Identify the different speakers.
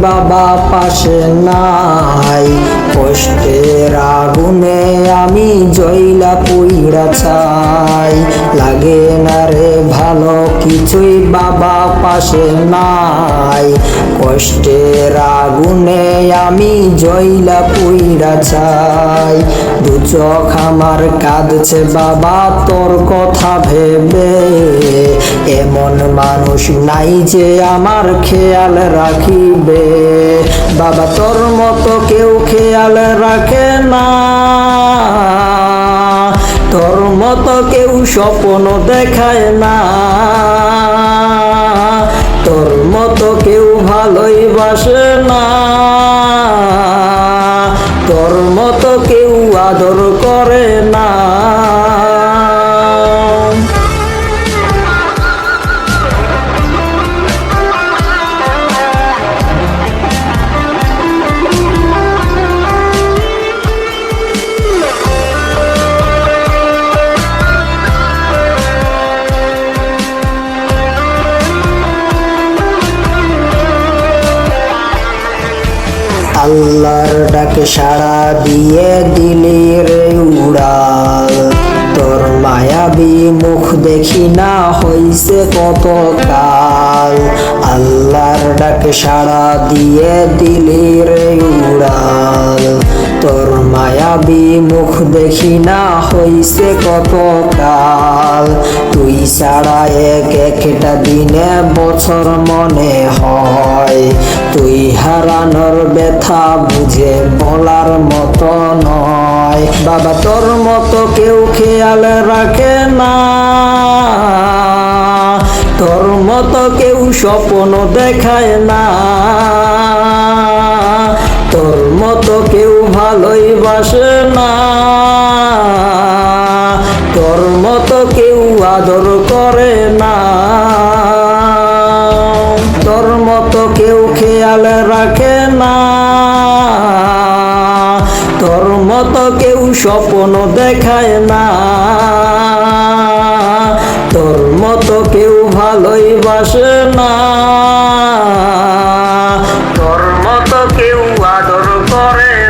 Speaker 1: বাবা পাশে নাই। কষ্টের আগুনে আমি জইলা পুইড়া ছাই। লাগে না রে ভালো কিছুই বাবা পাশে নাই। কষ্টের আগুনে আমি জইলা পুইড়া ছাই। দু চোখ আমার কাঁদছে বাবা তোর কথা ভেবে। এমন মানুষ নাই যে আমার খেয়াল রাখিবে। বাবা তোর মতো কেউ খেয়াল রাখে না। তোর মতো কেউ স্বপ্ন দেখায় না। তোর মতো কেউ ভালোই বাসে না। তোর মতো কেউ আদর করে না। আল্লাহর ডাকে সাড়া দিয়ে দিলি রে উড়াল। তোর মায়াবী মুখ দেখি না হইছে কত কাল। আল্লাহর ডাকে সাড়া দিয়ে দিলি রে উড়াল। তোর মায়াবী মুখ দেখি না হইছে কত কাল। তুই ছাড়া এক একটা দিনে বছর মনে হয়। তুই হারানোর ব্যথা বুঝে বলার মতো নয়। বাবা তোর মতো কেউ খেয়াল রাখে না। তোর মতো কেউ স্বপ্ন দেখায় না। তোর মতো কেউ ভালোই বাসে না। তোর মতো কেউ আদর করে না। তোর মতো কেউ খেয়াল রাখে না। তোর মতো কেউ স্বপ্ন দেখায় না। তোর মতো কেউ ভালোই বাসে না। তোর মতো কেউ আদর করে